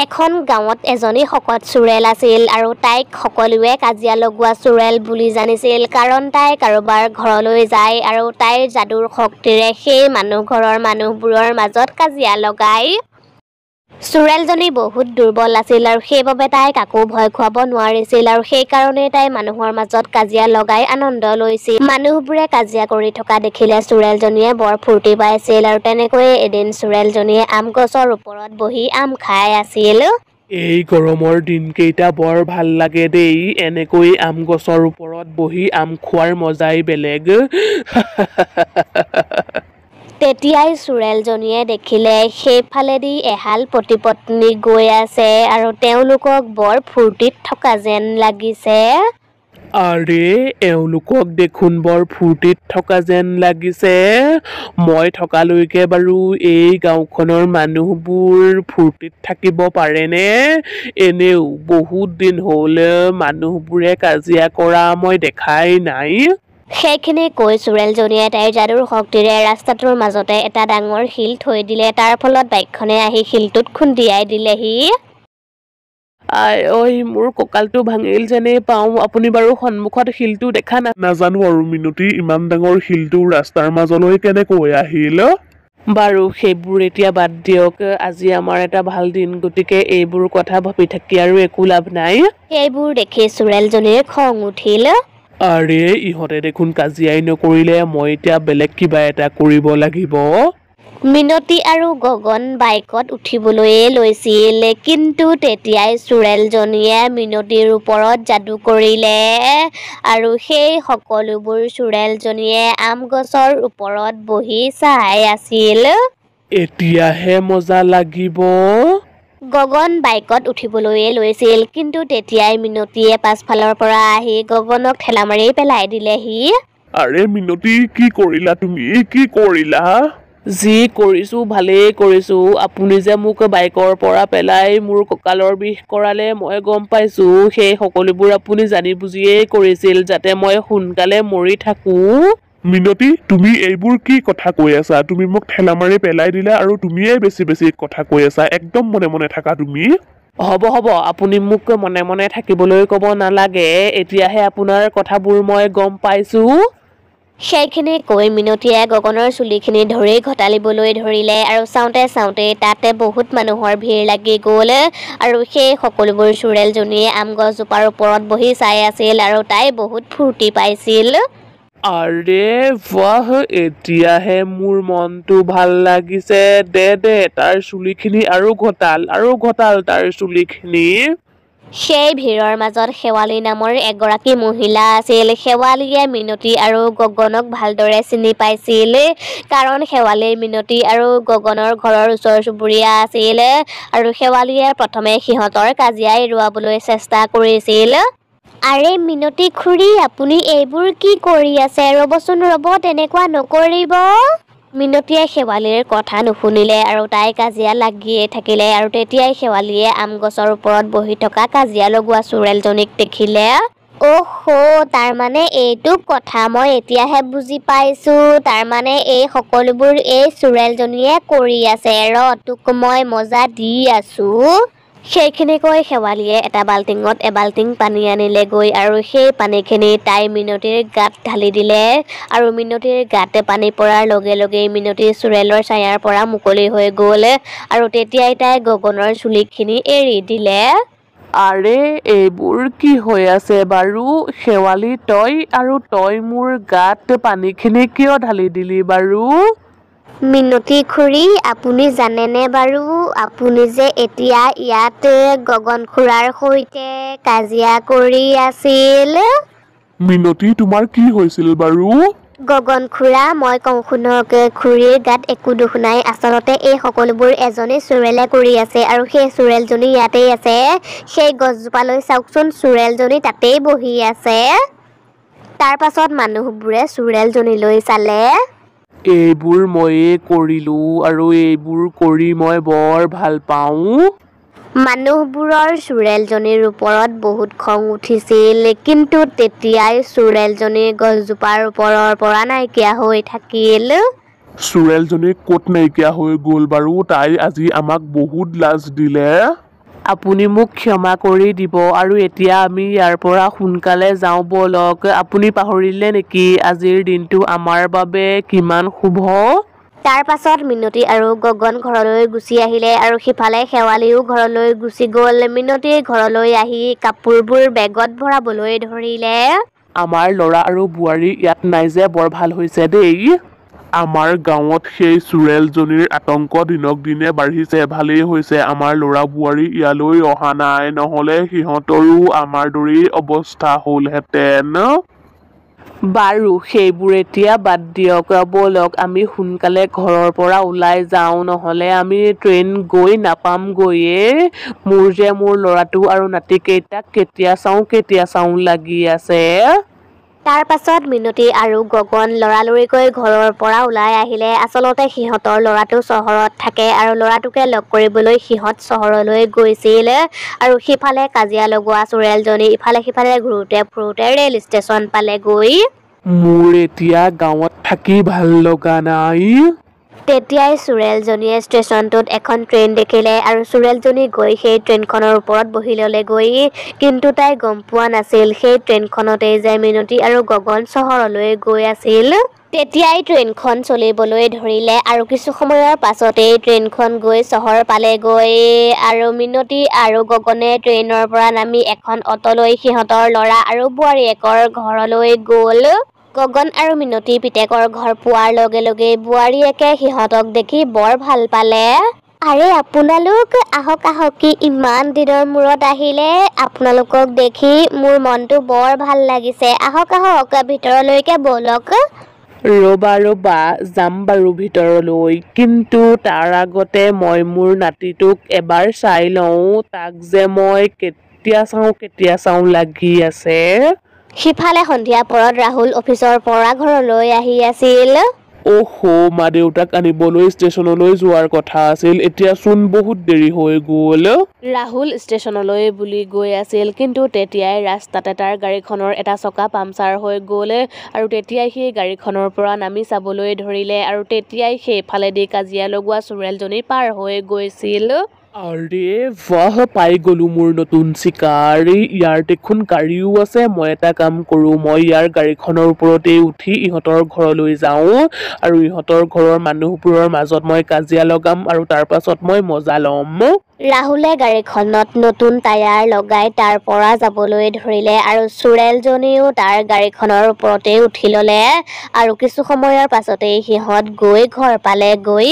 এখন গাঁৱত এজনী শকত চুৰেল আছিল আৰু তাইক সকলোৱে কাজিয়া লগোৱা চুৰেল বুলি জানিছিল কাৰণ তাই কাৰোবাৰ ঘৰলৈ যায় আৰু তাইৰ যাদুৰ শক্তিৰে সেই ঘৰৰ মানুহবোৰৰ মাজত কাজিয়া লগায়। চুৰেলজনী বহুত দুৰ্বল আছিল আৰু সেইবাবে তাই কাকো ভয় খুৱাব নোৱাৰিছিল আৰু সেইকাৰণে তাই মানুহৰ মাজত কাজিয়া লগাই আনন্দ লৈছিল। মানুহবোৰে কাজিয়া কৰি থকা দেখিলে চুৰেলজনীয়ে বৰ ফূৰ্তি পাইছিল আৰু তেনেকৈয়ে এদিন চুৰেলজনীয়ে আম গছৰ ওপৰত বহি আম খাই আছিল। এই গৰমৰ দিনকেইটা বৰ ভাল লাগে দেই, এনেকৈ আম গছৰ ওপৰত বহি আম খোৱাৰ মজাই বেলেগ। তেতিয়াই চুৰেলজনীয়ে দেখিলে সেইফালেদি এহাল পতি-পত্নী গৈ আছে আৰু তেওঁলোকক বৰ ফূৰ্তিত থকা যেন লাগিছে। আৰে এওঁলোকক দেখোন বৰ ফূৰ্তিত থকা যেন লাগিছে। মই থকালৈকে বাৰু এই গাঁওখনৰ মানুহবোৰ ফূৰ্তিত থাকিব পাৰেনে? এনেও বহুত দিন হ'ল মানুহবোৰে কাজিয়া কৰা মই দেখাই নাই। সেইখিনি কৈ চুৰেলজনীয়ে তাইৰ যাদুৰ শক্তিৰে ৰাস্তাটোৰ মাজতে এটা ডাঙৰ শিল থৈ দিলে। তাৰ ফলত বাইকখনে আহি শিলটোত খুন্দিয়াই দিলেহি। আই ঐ, মোৰ কঁকালটো ভাঙিল যেনে পাওঁ। আপুনি বাৰু সন্মুখত শিলটো দেখা নাজানো আৰু মিনতি, ইমান ডাঙৰ শিলটো ৰাস্তাৰ মাজলৈ কেনেকৈ আহিল? বাৰু সেইবোৰ এতিয়া বাদ দিয়ক, আজি আমাৰ এটা ভাল দিন, গতিকে এইবোৰ কথা ভাবি থাকি আৰু একো লাভ নাই। সেইবোৰ দেখি চুৰেলজনীৰ খং উঠিল। আৰে ইহঁতে দেখোন কাজিয়াই নকৰিলে, মই এতিয়া বেলেগ কিবা এটা কৰিব লাগিব। মিনতি আৰু গগন বাইকত উঠিবলৈয়ে লৈছিল, কিন্তু তেতিয়াই চুৰেলজনীয়ে মিনতিৰ ওপৰত যাদু কৰিলে আৰু সেই সকলোবোৰ চুৰেলজনীয়ে আম গছৰ ওপৰত বহি চাই আছিল। এতিয়াহে মজা লাগিব। গগন বাইকত উঠিবলৈয়ে লৈছিল, কিন্তু তেতিয়াই মিনতিয়ে পাছফালৰ পৰা আহি গগনক ঠেলা মাৰি পেলাই দিলেহি। আৰে মিনতি, কি কৰিলা তুমি? কি কৰিলা? যি কৰিছো ভালেই কৰিছো। আপুনি যে মোক বাইকৰ পৰা পেলাই মোৰ কঁকালৰ বিষ কৰালে মই গম পাইছো। সেই সকলোবোৰ আপুনি জানি বুজিয়েই কৰিছিল, যাতে মই সোনকালে মৰি থাকো। মিনতি, তুমি এইবোৰ কি কথা কৈ আছা? তুমি মোক ঠেলা মাৰি পেলাই দিলা আৰু তুমিয়ে বেছি কথা কৈ আছা। একদম মনে মনে থাকা তুমি। হ'ব, আপুনি মোক মনে মনে থাকিবলৈ ক'ব নালাগে। এতিয়াহে আপোনাৰ কথাবোৰ মই গম পাইছো। সেইখিনি কৈ মিনতিয়ে গগনৰ চুলিখিনি ধৰি ঘটালিবলৈ ধৰিলে আৰু চাওঁতে তাতে বহুত মানুহৰ ভিৰ লাগি গ'ল আৰু সেই সকলোবোৰ চুৰেলজনীয়ে আম গছজোপাৰ ওপৰত বহি চাই আছিল আৰু তাই বহুত ফূৰ্তি পাইছিল। আৰে বাহ, এতিয়াহে মোৰ মনটো ভাল লাগিছে। দে তাৰ চুলিখিনি আৰু ঘটাল তাৰ চুলিখিনি। সেই ভিৰৰ মাজত শেৱালি নামৰ এগৰাকী মহিলা আছিল। শেৱালিয়ে মিনতি আৰু গগনক ভালদৰে চিনি পাইছিল, কাৰণ শেৱালিৰ মিনতি আৰু গগনৰ ঘৰৰ ওচৰ চুবুৰীয়া আছিল আৰু শেৱালিয়ে প্ৰথমে সিহঁতৰ কাজিয়া এৰুৱাবলৈ চেষ্টা কৰিছিল। আৰে মিনতি খুৰী, আপুনি এইবোৰ কি কৰি আছে? ৰ'বচোন, তেনেকুৱা নকৰিব। মিনতিয়ে শেৱালিৰ কথা নুশুনিলে আৰু তাই কাজিয়া লাগিয়ে থাকিলে আৰু তেতিয়াই শেৱালিয়ে আম গছৰ ওপৰত বহি থকা কাজিয়া লগোৱা চুৰেলজনীক দেখিলে। অ'হো, তাৰমানে এইটো কথা, মই এতিয়াহে বুজি পাইছো। তাৰমানে এই সকলোবোৰ এই চুৰেলজনীয়ে কৰি আছে। তোক মই মজা দি আছো। সেইখিনি কৈ শেৱালিয়ে এটা বাল্টিঙত এবাল্টিং পানী আনিলেগৈ আৰু সেই পানীখিনি তাই মিনতিৰ গাত ঢালি দিলে আৰু মিনতিৰ গাতে পানী পৰাৰ লগে লগেই মিনতি চুৰেলৰ ছায়াৰ পৰা মুকলি হৈ গ'ল আৰু তেতিয়াই তাই গগনৰ চুলিখিনি এৰি দিলে। আৰে এইবোৰ কি হৈ আছে বাৰু? শেৱালি, তই মোৰ গাত পানীখিনি কিয় ঢালি দিলি বাৰু? মিনতি খুৰী, আপুনি জানেনে বাৰু, আপুনি যে এতিয়া ইয়াত গগন খুৰাৰ সৈতে কাজিয়া কৰি আছিল? মিনতি, তোমাৰ কি হৈছিল বাৰু? গগন খুৰা, মই কওঁ শুনক, খুৰীৰ গাত একো দুখ নাই। আচলতে এই সকলোবোৰ এজনী চুৰেলে কৰি আছে আৰু সেই চুৰেলজনী ইয়াতেই আছে। সেই গছজোপালৈ চাওকচোন, চুৰেলজনী তাতেই বহি আছে। তাৰ পাছত মানুহবোৰে চুৰেলজনীলৈ চালে। এইবোৰ ময়ে কৰিলো আৰু এইবোৰ কৰি মই বৰ ভাল পাওঁ। মানুহবোৰৰ চুৰেলজনীৰ ওপৰত বহুত খং উঠিছিল, কিন্তু তেতিয়াই চুৰেলজনী গছজোপাৰ ওপৰৰ পৰা নাইকিয়া হৈ থাকিল। চুৰেলজনী ক'ত নাইকিয়া হৈ গ'ল বাৰু? তাই আজি আমাক বহুত লাজ দিলে। আপুনি মোক ক্ষমা কৰি দিব আৰু এতিয়া আমি ইয়াৰ পৰা সোনকালে যাওঁ বলক। আপুনি পাহৰিলে নেকি আজিৰ দিনটো আমাৰ বাবে কিমান শুভ? তাৰ পাছত মিনতি আৰু গগন ঘৰলৈ গুচি আহিলে আৰু সিফালে শেৱালিও ঘৰলৈ গুচি গ'ল। মিনতিৰ ঘৰলৈ আহি কাপোৰবোৰ বেগত ভৰাবলৈ ধৰিলে। আমাৰ ল'ৰা আৰু বোৱাৰী ইয়াত নাই যে বৰ ভাল হৈছে দেই। আমাৰ গাঁৱত সেই চুৰেলজনীৰ আতংক দিনক দিনে বাঢ়িছে। ভালেই হৈছে আমাৰ ল'ৰা বোৱাৰী ইয়ালৈ অহা নাই, নহ'লে সিহঁতৰো আমাৰ দৰেই অৱস্থা হ'লহেঁতেন। বাৰু সেইবোৰ এতিয়া বাদ দিয়ক, ব'লক আমি সোনকালে ঘৰৰ পৰা ওলাই যাওঁ, নহ'লে আমি ট্ৰেইন গৈ নাপামগৈয়ে। মোৰ ল'ৰাটো আৰু নাতিকেইটাক কেতিয়া চাওঁ লাগি আছে। তাৰ পাছত মিনতি আৰু গগন লৰালৰিকৈ ঘৰৰ পৰা ওলাই আহিলে। আচলতে সিহঁতৰ ল'ৰাটো চহৰত থাকে আৰু ল'ৰাটোকে লগ কৰিবলৈ সিহঁত চহৰলৈ গৈছিল। আৰু সিফালে কাজিয়া লগোৱা চুৰেলজনী ইফালে সিফালে ঘূৰোতে ফুৰোতে ৰেল ষ্টেচন পালেগৈ। মোৰ এতিয়া গাঁৱত থাকি ভাল লগা নাই। তেতিয়াই চুৰেলজনীয়ে ষ্টেচনটোত এখন ট্ৰেইন দেখিলে আৰু চুৰেলজনী গৈ সেই ট্ৰেইনখনৰ ওপৰত বহি ল'লেগৈ। কিন্তু তাই গম পোৱা নাছিল সেই ট্ৰেইনখনতেই যে মিনতি আৰু গগন চহৰলৈ গৈ আছিল। তেতিয়াই ট্ৰেইনখন চলিবলৈ ধৰিলে আৰু কিছু সময়ৰ পাছতেই ট্ৰেইনখন গৈ চহৰ পালেগৈ আৰু মিনতি আৰু গগনে ট্ৰেইনৰ পৰা নামি এখন অটো লৈ সিহঁতৰ ল'ৰা আৰু বোৱাৰীয়েকৰ ঘৰলৈ গ'ল। গগন আৰু মিনতিৰ পিতেকৰ ঘৰ পোৱাৰ লগে লগে বোৱাৰীয়েকে সিহঁতক দেখি বৰ ভাল পালে। আৰে আপোনালোক আহক কি ইমান দিনৰ মূৰত আহিলে। আপোনালোকক দেখি মোৰ মনটো বৰ ভাল লাগিছে। আহক ভিতৰলৈকে ব'লক। ৰ'বা যাম বাৰু ভিতৰলৈ, কিন্তু তাৰ আগতে মই মোৰ নাতিটোক এবাৰ চাই লওঁ। তাক যে মই কেতিয়া চাওঁ লাগি আছে। সিফালে সন্ধিয়া পৰত ৰাহুল অফিচৰ পৰা ঘৰলৈ আহি আছিল। মা দেউতাক আনিবলৈ ষ্টেচনলৈ যোৱাৰ কথা আছিল, এতিয়াচোন বহুত দেৰি হৈ গ'ল। ৰাহুল ষ্টেচনলৈ বুলি গৈ আছিল, কিন্তু তেতিয়াই ৰাস্তাতে তাৰ গাড়ীখনৰ এটা চকা পামচাৰ হৈ গ'ল আৰু তেতিয়াই সেই গাড়ীখনৰ পৰা নামি চাবলৈ ধৰিলে আৰু তেতিয়াই সেইফালেদি কাজিয়া লগোৱা চুৰেলজনী পাৰ হৈ গৈছিল। আৰে বাহ, পাই গ'লো মোৰ নতুন চিকাৰ। ইয়াৰ দেখোন গাড়ীও আছে। মই এটা কাম কৰোঁ, মই ইয়াৰ গাড়ীখনৰ ওপৰতেই উঠি ইহঁতৰ ঘৰলৈ যাওঁ আৰু ইহঁতৰ ঘৰৰ মানুহবোৰৰ মাজত মই কাজিয়া লগাম আৰু তাৰ পাছত মই মজা ল'ম। ৰাহুলে গাড়ীখনত নতুন টায়াৰ লগাই তাৰ পৰা যাবলৈ ধৰিলে আৰু চুৰেলজনীও তাৰ গাড়ীখনৰ ওপৰতে উঠি ল'লে আৰু কিছু সময়ৰ পাছতেই সিহঁত গৈ ঘৰ পালেগৈ।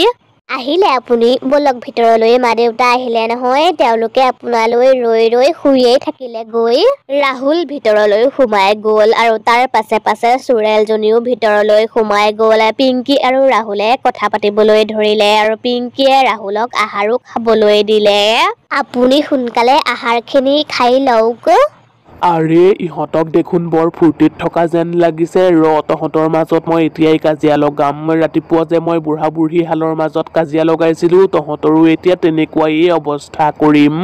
আহিলে আপুনি, ব'লক ভিতৰলৈ। মা দেউতা আহিলে নহয়, তেওঁলোকে আপোনালৈ ৰৈ শুইয়েই থাকিলে গৈ। ৰাহুল ভিতৰলৈ সোমাই গ'ল আৰু তাৰ পাছে চুৰেলজনীও ভিতৰলৈ সোমাই গ'ল। পিংকি আৰু ৰাহুলে কথা পাতিবলৈ ধৰিলে আৰু পিংকিয়ে ৰাহুলক আহাৰো খাবলৈ দিলে। আপুনি সোনকালে আহাৰখিনি খাই লওক। আৰে ইহঁতক দেখোন বৰ ফূৰ্তিত থকা যেন লাগিছে। তহঁতৰ মাজত মই এতিয়াই কাজিয়া লগাম। ৰাতিপুৱা যে মই বুঢ়া বুঢ়ী হালৰ মাজত কাজিয়া লগাইছিলো, তহঁতৰো এতিয়া তেনেকুৱাই অৱস্থা কৰিম।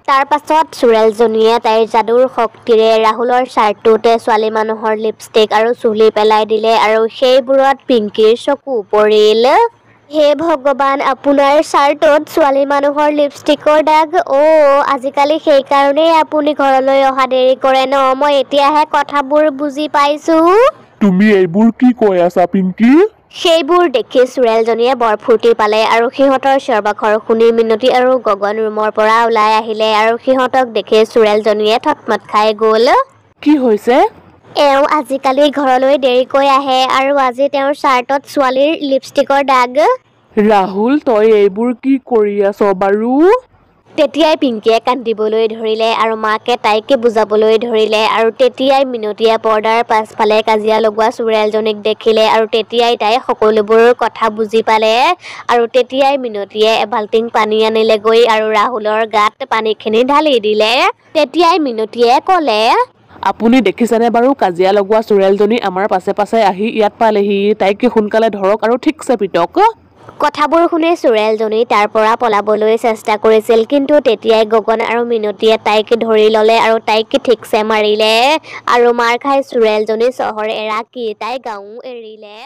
তাৰ পাছত চুৰেলজনীয়ে তাইৰ যাদুৰ শক্তিৰে ৰাহুলৰ চাৰ্টটোতে ছোৱালী মানুহৰ লিপষ্টিক আৰু চুলি পেলাই দিলে আৰু সেইবোৰত পিংকিৰ চকু পৰিল। হে ভগৱান, আপোনাৰ চাৰ্টত ছোৱালী মানুহৰ লিপষ্টিকৰ দাগ। আজিকালি সেইকাৰণেই আপুনি ঘৰলৈ অহা দেৰি কৰে ন? মই এতিয়াহে কথাবোৰ বুজি পাইছো। তুমি এইবোৰ কি কৈ আছা পিংকি? সেইবোৰ দেখি চুৰেলজনীয়ে বৰ ফূৰ্তি পালে আৰু সিহঁতৰ চিঞৰ-বাখৰ শুনি মিনতি আৰু গগন ৰুমৰ পৰা ওলাই আহিলে আৰু সিহঁতক দেখি চুৰেলজনীয়ে থতমত খাই গ'ল। কি হৈছে? এওঁ আজিকালি ঘৰলৈ দেৰিকৈ আহে আৰু আজি তেওঁৰ চাৰ্টত ছোৱালীৰ লিপষ্টিকৰ দাগ। ৰাহুল, তই এইবোৰ কি কৰি আছ বাৰু? তেতিয়াই পিংকিয়ে কান্দিবলৈ ধৰিলে আৰু মাকে তাইক বুজাবলৈ ধৰিলে আৰু তেতিয়াই মিনতিয়ে পৰ্দাৰ পাছফালে কাজিয়া লগোৱা চুৰেলজনীক দেখিলে আৰু তেতিয়াই তাই সকলোবোৰ কথা বুজি পালে আৰু তেতিয়াই মিনতিয়ে এবাল্টিং পানী আনিলেগৈ আৰু ৰাহুলৰ গাত পানীখিনি ঢালি দিলে। তেতিয়াই মিনতিয়ে ক'লে, আপুনি দেখিছেনে বাৰু, কাজিয়া লগোৱা চুৰেলজনী আমাৰ পাছে আহি ইয়াত পালেহি। তাইক সোনকালে ধৰক আৰু ঠিকছে পিটক। কথাবোৰ শুনি চুৰেলজনী তাৰ পৰা পলাবলৈ চেষ্টা কৰিছিল, কিন্তু তেতিয়াই গগন আৰু মিনতিয়ে তাইক ধৰি ল'লে আৰু তাইক ঠিকছে মাৰিলে আৰু মাৰ খাই চুৰেলজনী চহৰ এৰা কি তাই গাঁও এৰিলে।